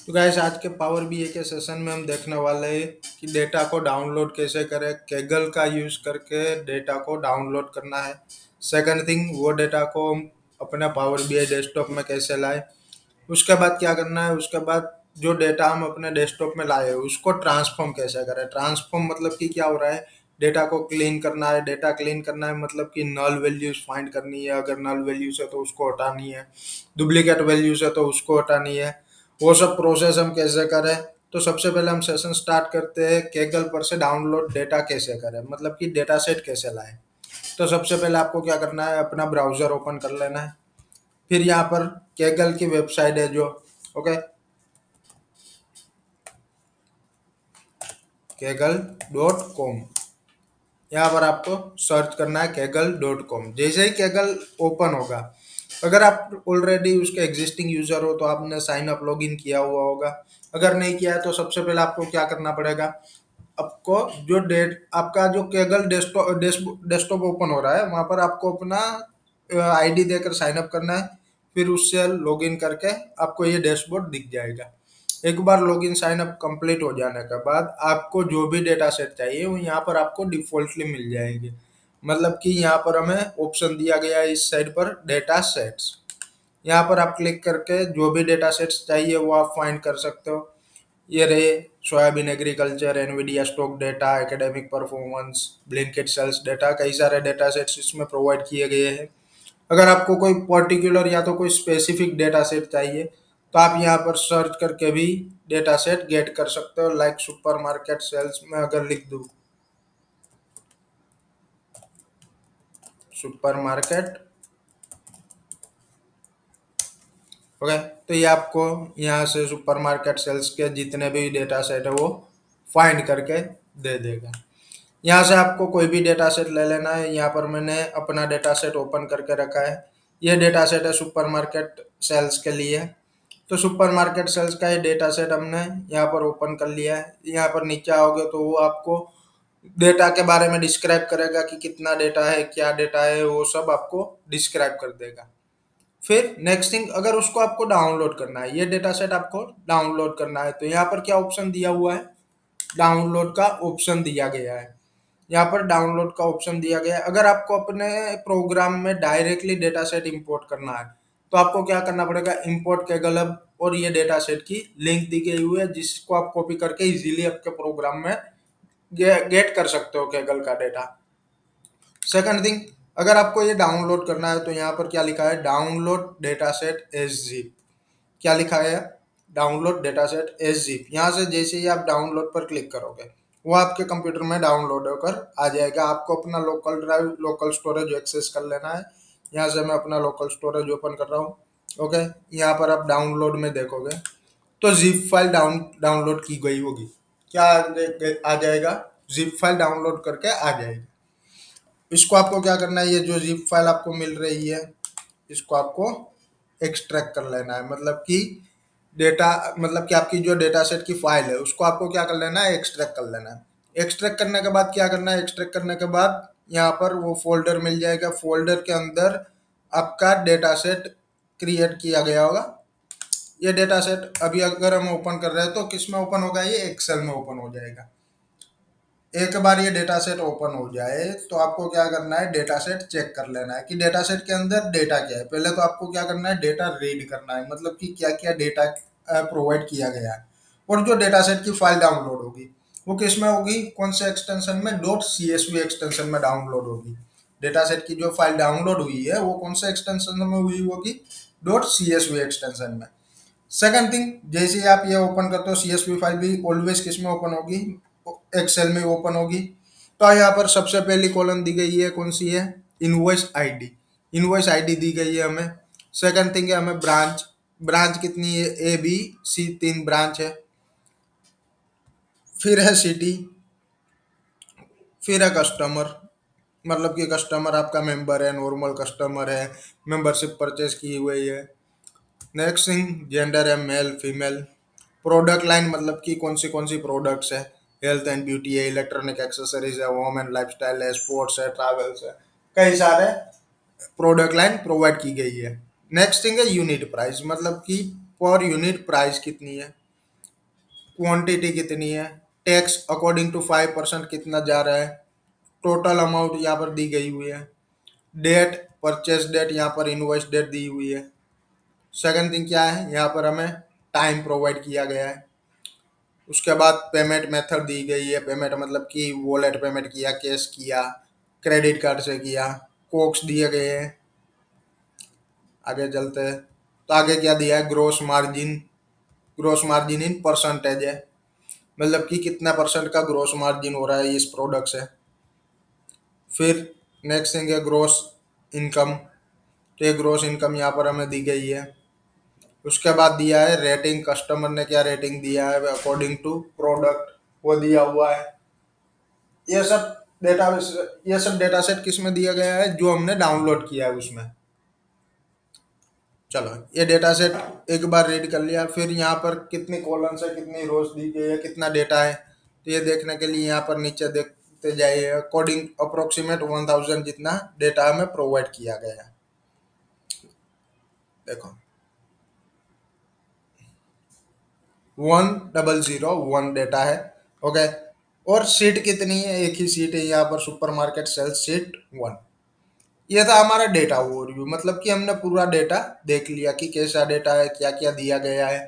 तो गाइस आज के पावर बीए के सेशन में हम देखने वाले हैं कि डेटा को डाउनलोड कैसे करें। कैगल का यूज करके डेटा को डाउनलोड करना है। सेकंड थिंग, वो डेटा को हम अपने पावर बीआई डेस्कटॉप में कैसे लाए। उसके बाद क्या करना है, उसके बाद जो डेटा हम अपने डेस्कटॉप में लाए उसको ट्रांसफॉर्म कैसे करें। ट्रांसफॉर्म मतलब कि क्या हो रहा है, डेटा को क्लीन करना है। डेटा क्लीन करना है मतलब कि नल वैल्यूज फाइंड करनी है, अगर नल वैल्यूज है तो उसको हटानी है, डुप्लीकेट वैल्यूज है तो उसको हटानी है। वो सब प्रोसेस हम कैसे करें। तो सबसे पहले हम सेशन स्टार्ट करते हैं कैगल पर से डाउनलोड डेटा कैसे करें, मतलब कि डेटा सेट कैसे लाएं। तो सबसे पहले आपको क्या करना है, अपना ब्राउजर ओपन कर लेना है। फिर यहाँ पर कैगल की वेबसाइट है जो, ओके, kaggle.com, यहाँ पर आपको सर्च करना है kaggle.com। जैसे ही कैगल ओपन होगा, अगर आप ऑलरेडी उसके एग्जिस्टिंग यूजर हो तो आपने साइन अप लॉगिन किया हुआ होगा। अगर नहीं किया है तो सबसे पहले आपको क्या करना पड़ेगा, आपको जो डेट आपका जो कैगल डेस्कटॉप डेस्कटॉप ओपन हो रहा है वहां पर आपको अपना आईडी देकर साइन अप करना है। फिर उससे लॉगिन करके आपको ये डैशबोर्ड दिख जाएगा। एक बार लॉगिन साइन अप कंप्लीट हो जाने के बाद आपको जो भी डेटा सेट चाहिए वो यहाँ पर आपको डिफॉल्टली मिल जाएंगे। मतलब कि यहाँ पर हमें ऑप्शन दिया गया है इस साइड पर डेटा सेट्स। यहाँ पर आप क्लिक करके जो भी डेटा सेट्स चाहिए वो आप फाइंड कर सकते हो। ये रहे soybean agriculture, Nvidia stock data, academic performance, Blinkit sales data, कई सारे डेटा सेट्स इसमें प्रोवाइड किए गए हैं। अगर आपको कोई पर्टिकुलर या तो कोई स्पेसिफिक डेटा सेट चाहिए तो आप यहाँ पर सर्च करके भी डेटा सेट गेट कर सकते हो। लाइक सुपर मार्केट सेल्स में अगर लिख दूँ सुपर मार्केट, ओके, तो ये आपको यहाँ से सुपर मार्केट सेल्स के जितने भी डेटा सेट है वो फाइंड करके दे देगा। यहाँ से आपको कोई भी डेटा सेट ले लेना है। यहाँ पर मैंने अपना डेटा सेट ओपन करके रखा है। ये डेटा सेट है सुपर मार्केट सेल्स के लिए। तो सुपर मार्केट सेल्स का ये डेटा सेट हमने यहाँ पर ओपन कर लिया है। यहाँ पर नीचे आओगे तो वो आपको डेटा के बारे में डिस्क्राइब करेगा कि कितना डेटा है, क्या डेटा है, वो सब आपको डिस्क्राइब कर देगा। फिर नेक्स्ट थिंग, अगर उसको आपको डाउनलोड करना है, ये डेटा सेट आपको डाउनलोड करना है, तो यहाँ पर क्या ऑप्शन दिया हुआ है, डाउनलोड का ऑप्शन दिया गया है। यहाँ पर डाउनलोड का ऑप्शन दिया गया है। अगर आपको अपने प्रोग्राम में डायरेक्टली डेटा सेट इंपोर्ट करना है तो आपको क्या करना पड़ेगा, इंपोर्ट कैगल हब और ये डेटा सेट की लिंक दी गई हुई है जिसको आप कॉपी करके इजीली आपके प्रोग्राम में गेट कर सकते हो कैगल का डेटा। सेकंड थिंग, अगर आपको ये डाउनलोड करना है तो यहाँ पर क्या लिखा है, download data set as zip. क्या लिखा है, download data set as zip. यहाँ से जैसे ही आप डाउनलोड पर क्लिक करोगे वो आपके कंप्यूटर में डाउनलोड होकर आ जाएगा। आपको अपना local drive, local storage access कर लेना है। यहाँ से मैं अपना लोकल स्टोरेज ओपन कर रहा हूँ, ओके। यहाँ पर आप डाउनलोड में देखोगे तो जिप फाइल डाउनलोड की गई होगी। क्या आ जाएगा, जिप फाइल डाउनलोड करके आ जाएगी। इसको आपको क्या करना है, ये जो जिप फाइल आपको मिल रही है इसको आपको एक्सट्रैक्ट कर लेना है। मतलब कि डेटा, मतलब कि आपकी जो डेटा सेट की फाइल है उसको आपको क्या कर लेना है, एक्सट्रैक्ट कर लेना है। एक्सट्रैक्ट करने के बाद क्या करना है, एक्सट्रैक्ट करने के बाद यहाँ पर वो फोल्डर मिल जाएगा। फोल्डर के अंदर आपका डेटा सेट क्रिएट किया गया होगा। ये डेटा सेट अभी अगर हम ओपन कर रहे हैं तो किस में ओपन होगा, ये एक्सेल में ओपन हो जाएगा। एक बार ये डेटा सेट ओपन हो जाए तो आपको क्या करना है, डेटा सेट चेक कर लेना है कि डेटा सेट के अंदर डेटा क्या है। पहले तो आपको क्या करना है, डेटा रीड करना है, मतलब कि क्या क्या डेटा प्रोवाइड किया गया है। और जो डेटा सेट की फाइल डाउनलोड होगी वो किस में होगी, कौन से एक्सटेंशन में, .csv एक्सटेंशन में डाउनलोड होगी। डेटा सेट की जो फाइल डाउनलोड हुई है वो कौन से एक्सटेंशन में हुई होगी, .csv एक्सटेंशन में। सेकंड थिंग, जैसे ही आप ये ओपन करते हो CSV फाइल भी ऑलवेज किस में ओपन होगी, एक्सेल में ओपन होगी। तो यहाँ पर सबसे पहली कॉलम दी गई है, कौन सी है, इनवॉइस आईडी। इनवॉइस आईडी दी गई है हमें। सेकंड थिंग है हमें ब्रांच, ब्रांच कितनी है, ABC 3 ब्रांच है। फिर है सिटी, फिर है कस्टमर, मतलब कि कस्टमर आपका मेंबर है, नॉर्मल कस्टमर है, मेंबरशिप परचेज की हुई है। नेक्स्ट थिंग, जेंडर है, मेल फीमेल। प्रोडक्ट लाइन मतलब कि कौन सी प्रोडक्ट्स है, हेल्थ एंड ब्यूटी है, इलेक्ट्रॉनिक एक्सेसरीज है, होम एंड लाइफस्टाइल है, स्पोर्ट्स है, ट्रैवल्स है, कई सारे प्रोडक्ट लाइन प्रोवाइड की गई है। नेक्स्ट थिंग है यूनिट प्राइस, मतलब कि पर यूनिट प्राइस कितनी है। क्वांटिटी कितनी है, टैक्स अकॉर्डिंग टू 5% कितना जा रहा है, टोटल अमाउंट यहाँ पर दी गई हुई है, डेट परचेस डेट यहाँ पर इनवॉइस डेट दी हुई है। सेकंड थिंग क्या है, यहाँ पर हमें टाइम प्रोवाइड किया गया है। उसके बाद पेमेंट मेथड दी गई है, पेमेंट मतलब कि वॉलेट पेमेंट किया, कैश किया, क्रेडिट कार्ड से किया, कोक्स दिए गए हैं। आगे चलते हैं तो आगे क्या दिया है, gross margin, gross margin in percentage है, मतलब कि कितना परसेंट का ग्रोस मार्जिन हो रहा है इस प्रोडक्ट से। फिर नेक्स्ट थिंग है ग्रोस इनकम, तो ये ग्रोस इनकम यहाँ पर हमें दी गई है। उसके बाद दिया है रेटिंग, कस्टमर ने क्या रेटिंग दिया है अकॉर्डिंग टू प्रोडक्ट, वो दिया हुआ है। ये सब डेटा, ये सब डेटा सेट किस में दिया गया है, जो हमने डाउनलोड किया है उसमें। चलो ये डेटा सेट एक बार रीड कर लिया, फिर यहाँ पर कितनी कॉलम्स है, कितनी रोज दी गई है, कितना डेटा है, तो ये देखने के लिए यहाँ पर नीचे देखते जाइए। अकॉर्डिंग अप्रोक्सीमेट 1000 जितना डेटा हमें प्रोवाइड किया गया है। देखो 1001 डेटा है। ओके, और सीट कितनी है, एक ही सीट है यहाँ पर, सुपरमार्केट सेल्स सीट 1। ये था हमारा डेटा ओवरव्यू, मतलब कि हमने पूरा डेटा देख लिया कि कैसा डेटा है, क्या क्या दिया गया है।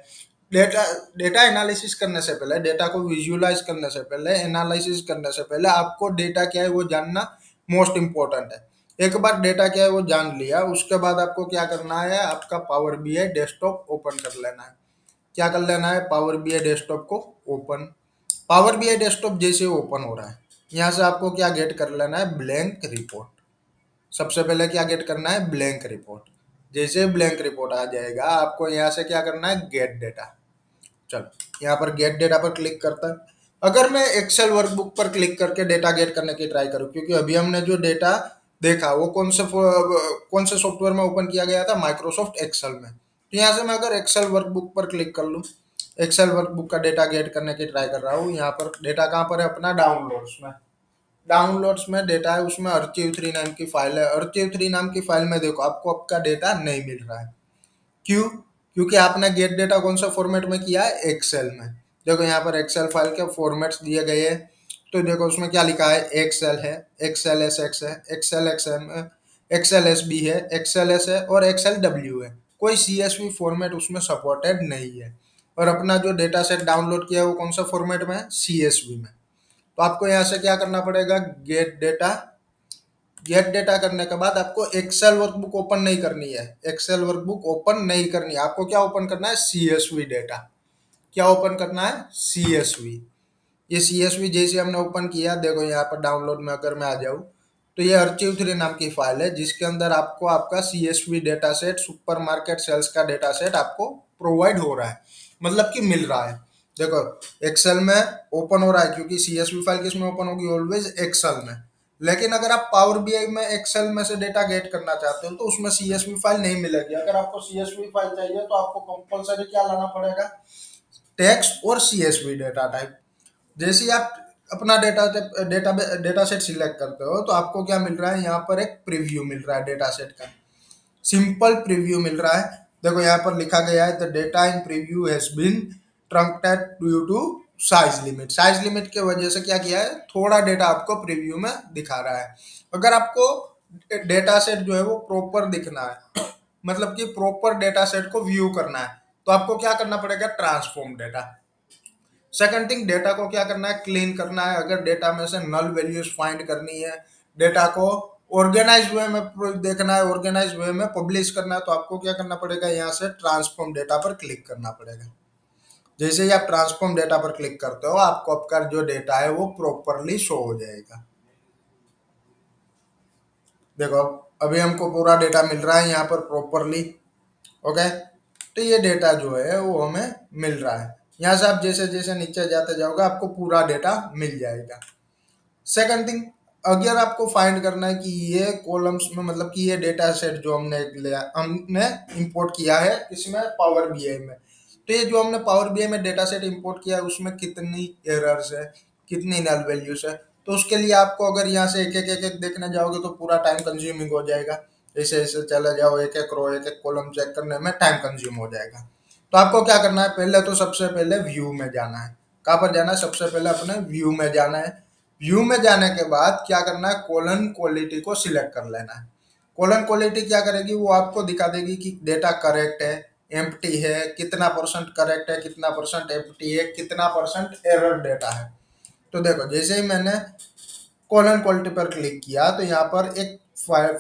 डेटा डेटा एनालिसिस करने से पहले, डेटा को विजुअलाइज करने से पहले, एनालिसिस करने से पहले आपको डेटा क्या है वो जानना मोस्ट इम्पोर्टेंट है। एक बार डेटा क्या है वो जान लिया, उसके बाद आपको क्या करना है, आपका पावर बीआई डेस्कटॉप ओपन कर लेना है। क्या कर लेना है, पावर बीआई डेस्कटॉप को ओपन। पावर बीआई डेस्कटॉप जैसे ओपन हो रहा है, यहाँ से आपको क्या गेट कर लेना है, ब्लैंक रिपोर्ट। सबसे पहले क्या गेट करना है, ब्लैंक रिपोर्ट। जैसे ब्लैंक रिपोर्ट आ जाएगा, आपको यहाँ से क्या करना है, गेट डेटा। चलो यहाँ पर गेट डेटा पर क्लिक करता है। अगर मैं एक्सेल वर्कबुक पर क्लिक करके डेटा गेट करने की ट्राई करूँ, क्योंकि अभी हमने जो डेटा देखा वो कौन से सॉफ्टवेयर में ओपन किया गया था, माइक्रोसॉफ्ट एक्सेल में। तो यहाँ से मैं अगर एक्सेल वर्कबुक पर क्लिक कर लूँ, एक्सेल वर्कबुक का डेटा गेट करने की ट्राई कर रहा हूँ, यहाँ पर डेटा कहाँ पर है, अपना डाउनलोड्स में। डाउनलोड्स में डेटा है, उसमें अर्चिव 3 नाम की फाइल है। अर्चिव 3 नाम की फाइल में देखो आपको आपका डेटा नहीं मिल रहा है। क्यों, क्योंकि आपने गेट डेटा कौन सा फॉर्मेट में किया है, एक्सेल में। देखो यहाँ पर एक्सेल फाइल के फॉर्मेट्स दिए गए हैं, तो देखो उसमें क्या लिखा है, एक्सेल है, एक्सेल एस एक्स है, एक्सेल एक्स एम है, एक्सेल एस बी है, एक्सेल एस है और एक्सेल डब्ल्यू है। कोई सी एस वी फॉर्मेट उसमें सपोर्टेड नहीं है। और अपना जो डेटा सेट डाउनलोड किया है वो कौन सा फॉर्मेट में है, सी एस वी में। तो आपको यहाँ से क्या करना पड़ेगा, गेट डेटा। गेट डेटा करने के बाद आपको एक्सेल वर्कबुक ओपन नहीं करनी है, एक्सेल वर्कबुक ओपन नहीं करनी है, आपको क्या ओपन करना है, सीएसवी डेटा। क्या ओपन करना है, सीएसवी। ये सीएसवी जैसे हमने ओपन किया, देखो यहाँ पर डाउनलोड में अगर मैं आ जाऊँ, तो ये अर्चिव 3 नाम की फाइल है, जिसके अंदर आपको आपका CSV data set, supermarket sales का डेटा सेट आपको प्रोवाइड हो रहा है, मतलब कि मिल रहा है। देखो एक्सेल में ओपन हो रहा है, क्योंकि सीएसवी फाइल किस में ओपन होगी, ऑलवेज एक्सेल में। लेकिन अगर आप पावर बीआई में एक्सेल में से डेटा गेट करना चाहते हो, तो उसमें सीएसवी फाइल नहीं मिलेगी। अगर आपको सीएसवी फाइल चाहिए तो आपको कंपलसरी क्या लाना पड़ेगा, टेक्स्ट और सीएसवी डेटा टाइप। जैसे ही आप अपना डेटा सेट सिलेक्ट करते हो, तो आपको क्या मिल रहा है, यहाँ पर एक प्रीव्यू मिल रहा है डेटा सेट का, सिंपल प्रीव्यू मिल रहा है। देखो यहाँ पर लिखा गया है, the data in preview has been truncated due to size limit. Size limit के वजह से क्या किया है, थोड़ा डेटा आपको प्रीव्यू में दिखा रहा है। अगर आपको डेटा सेट जो है वो प्रॉपर दिखना है, मतलब कि प्रॉपर डेटा सेट को व्यू करना है, तो आपको क्या करना पड़ेगा, transform data. Second thing, data को क्या करना है, क्लीन करना है। अगर डेटा में से नल वैल्यूज फाइंड करनी है, डेटा को ऑर्गेनाइज वे में देखना है, ऑर्गेनाइज वे में पब्लिश करना है, तो आपको क्या करना पड़ेगा, यहाँ से ट्रांसफॉर्म डेटा पर क्लिक करना पड़ेगा। जैसे ही आप ट्रांसफॉर्म डेटा पर क्लिक करते हो, आपको आपका जो डेटा है वो प्रॉपरली शो हो जाएगा। देखो अभी हमको पूरा डेटा मिल रहा है यहाँ पर प्रॉपरली। ओके, तो ये डेटा जो है वो हमें मिल रहा है। यहाँ से आप जैसे जैसे नीचे जाते जाओगे, आपको पूरा डेटा मिल जाएगा। सेकंड थिंग, अगर आपको फाइंड करना है कि ये कॉलम्स में, मतलब कि ये डेटा सेट जो हमने इंपोर्ट किया है इसमें, पावर बीआई में, तो ये जो हमने पावर बीआई में डेटा सेट इंपोर्ट किया है उसमें कितनी एरर्स है, कितनी नल वैल्यूज है, तो उसके लिए आपको अगर यहाँ से एक एक देखने जाओगे तो पूरा टाइम कंज्यूमिंग हो जाएगा। ऐसे ऐसे चले जाओ, एक एक रो एक एक कॉलम चेक करने में टाइम कंज्यूम हो जाएगा। तो आपको क्या करना है, पहले तो सबसे पहले व्यू में जाना है। कहाँ पर जाना है, सबसे पहले अपने व्यू में जाना है। व्यू में जाने के बाद क्या करना है, कॉलम क्वालिटी को सिलेक्ट कर लेना है। कॉलम क्वालिटी क्या करेगी, वो आपको दिखा देगी कि डेटा करेक्ट है, एम्प्टी है, कितना परसेंट करेक्ट है, कितना परसेंट एम्प्टी है, कितना परसेंट एरर डेटा है। तो देखो जैसे ही मैंने कॉलम क्वालिटी पर क्लिक किया तो यहाँ पर एक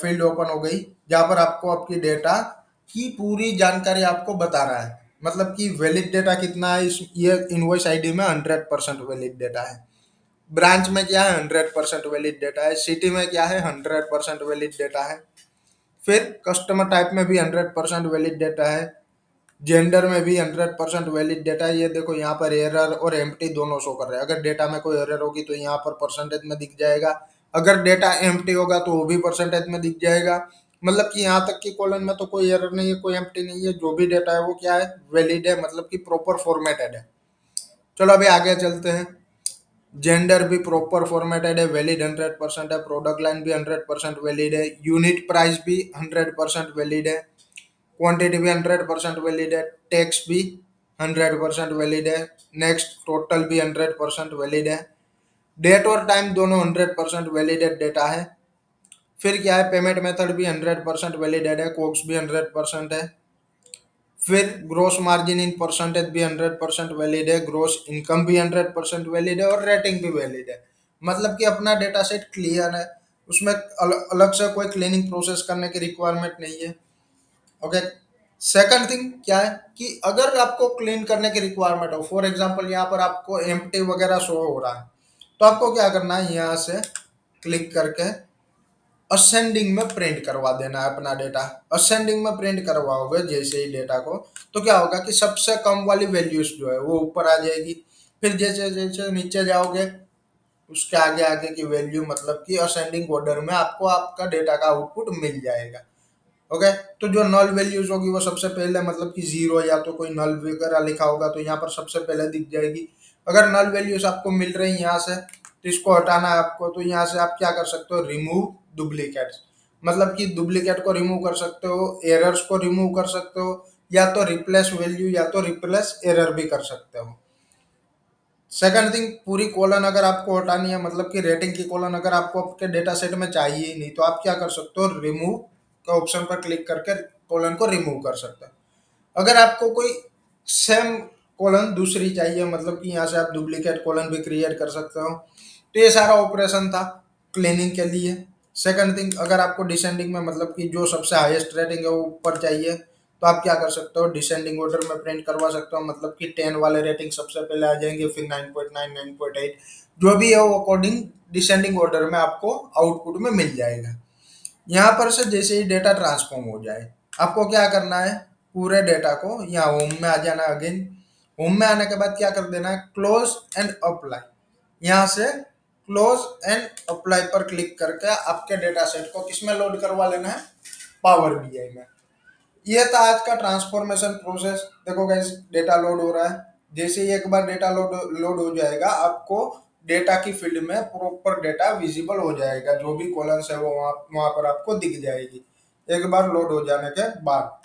फील्ड ओपन हो गई जहाँ पर आपको आपकी डेटा की पूरी जानकारी आपको बता रहा है। मतलब कि वैलिड डेटा कितना है, इस ये इनवॉइस आईडी में 100% वैलिड डेटा है, ब्रांच में क्या है 100% वैलिड डेटा है, सिटी में क्या है 100% वैलिड डेटा है, फिर कस्टमर टाइप में भी 100% वैलिड डेटा है, जेंडर में भी 100% वैलिड डेटा है। ये देखो यहाँ पर एरर और एम्प्टी दोनों शो कर रहे हैं। अगर डेटा में कोई एरर होगी तो यहाँ पर परसेंटेज में दिख जाएगा, अगर डेटा एम्प्टी होगा तो वो भी परसेंटेज में दिख जाएगा। मतलब कि यहाँ तक कि कॉलम में तो कोई एरर नहीं है, कोई एम्प्टी नहीं है, जो भी डेटा है वो क्या है, वैलिड है, मतलब कि प्रॉपर फॉर्मेटेड है। चलो अभी आगे चलते हैं। जेंडर भी प्रॉपर फॉर्मेटेड है, वैलिड 100% है, प्रोडक्ट लाइन भी 100% वैलिड है, यूनिट प्राइस भी 100% वैलिड है, क्वांटिटी भी 100% वैलिड है, टैक्स भी 100% वैलिड है, नेक्स्ट टोटल भी 100% वैलिड है, डेट और टाइम दोनों 100% वैलिडेट डेटा है। फिर क्या है, पेमेंट मेथड भी 100% वैलिडेट है, कोक्स भी 100% है। फिर ग्रोस मार्जिन इन परसेंटेज भी 100% वैलिड है, ग्रोस इनकम भी 100% वैलिड है, और रेटिंग भी वैलिड है। मतलब कि अपना डेटा सेट क्लियर है, उसमें अलग से कोई क्लीनिंग प्रोसेस करने की रिक्वायरमेंट नहीं है। ओके। सेकंड थिंग क्या है कि अगर आपको क्लीन करने की रिक्वायरमेंट हो, फॉर एग्जांपल यहाँ पर आपको एम्प्टी वगैरह शो हो रहा है, तो आपको क्या करना है, यहाँ से क्लिक करके असेंडिंग में प्रिंट करवा देना है अपना डेटा। असेंडिंग में प्रिंट करवाओगे जैसे ही डेटा को, तो क्या होगा कि सबसे कम वाली वैल्यूज जो है वो ऊपर आ जाएगी। फिर जैसे जैसे नीचे जाओगे उसके आगे आगे की वैल्यू, मतलब कि असेंडिंग ऑर्डर में आपको आपका डेटा का आउटपुट मिल जाएगा। ओके। तो जो नल वैल्यूज होगी वो सबसे पहले, मतलब कि जीरो या तो कोई नल वगैरह लिखा होगा तो यहाँ पर सबसे पहले दिख जाएगी। अगर नल वैल्यूज आपको मिल रही है यहाँ से, तो इसको हटाना है आपको, तो यहाँ से आप क्या कर सकते हो, रिमूव डुप्लीकेट्स, मतलब कि डुप्लीकेट को रिमूव कर सकते हो, एरर्स को रिमूव कर सकते हो, या तो रिप्लेस वैल्यू या तो रिप्लेस एरर भी कर सकते हो। सेकंड थिंग, पूरी कॉलन अगर आपको हटानी है, मतलब कि रेटिंग की कॉलन अगर आपको आपके डेटा सेट में चाहिए ही नहीं, तो आप क्या कर सकते हो, रिमूव के ऑप्शन पर क्लिक करके कॉलन को रिमूव कर सकते हो। अगर आपको कोई सेम कॉलन दूसरी चाहिए, मतलब कि यहाँ से आप डुप्लीकेट कॉलन भी क्रिएट कर सकते हो। तो ये सारा ऑपरेशन था क्लीनिंग के लिए। सेकंड थिंग, अगर आपको डिसेंडिंग में, मतलब कि जो सबसे हाईएस्ट रेटिंग है वो ऊपर चाहिए, तो आप क्या कर सकते हो, डिसेंडिंग ऑर्डर में प्रिंट करवा सकते हो। मतलब कि 10 वाले रेटिंग सबसे पहले आ जाएंगे, फिर 9.9, 9.8, जो भी है वो अकॉर्डिंग डिसेंडिंग ऑर्डर में आपको आउटपुट में मिल जाएगा। यहाँ पर से जैसे ही डेटा ट्रांसफॉर्म हो जाए, आपको क्या करना है, पूरे डेटा को यहाँ होम में आ जाना। अगेन होम में आने के बाद क्या कर देना है, क्लोज एंड अप्लाई। यहाँ से क्लोज एंड अप्लाई पर क्लिक करके आपके डेटा सेट को किसमें लोड करवा लेना है, पावर बीआई में। ये था आज का ट्रांसफॉर्मेशन प्रोसेस। देखो गाइस, डेटा लोड हो रहा है। जैसे ही एक बार डेटा लोड हो जाएगा, आपको डेटा की फील्ड में प्रॉपर डेटा विजिबल हो जाएगा, जो भी कॉलम्स है वो वहां पर आपको दिख जाएगी एक बार लोड हो जाने के बाद।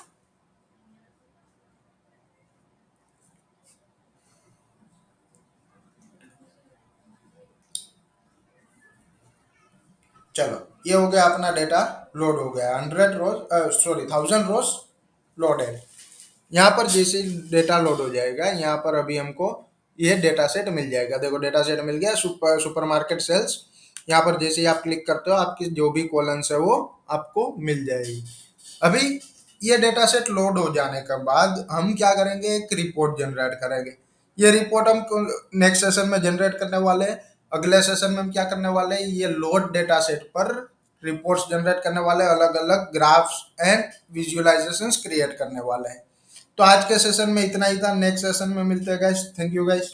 चलो, ये हो गया अपना डेटा लोड हो गया, 100 रोज, सॉरी 1000 रोज लोडेड। यहाँ पर जैसे डेटा लोड हो जाएगा, यहाँ पर अभी हमको ये डेटा सेट मिल जाएगा। देखो डेटा सेट मिल गया, सुपरमार्केट सेल्स। यहाँ पर जैसे ही आप क्लिक करते हो, आपकी जो भी कॉलम्स है वो आपको मिल जाएगी। अभी ये डेटा सेट लोड हो जाने के बाद हम क्या करेंगे, एक रिपोर्ट जनरेट करेंगे। ये रिपोर्ट हम नेक्स्ट सेशन में जनरेट करने वाले हैं। अगले सेशन में हम क्या करने वाले हैं, ये लोड डेटा सेट पर रिपोर्ट्स जनरेट करने वाले, अलग अलग ग्राफ्स एंड विजुअलाइजेशंस क्रिएट करने वाले हैं। तो आज के सेशन में इतना ही था, नेक्स्ट सेशन में मिलते हैं गाइस। Thank you guys.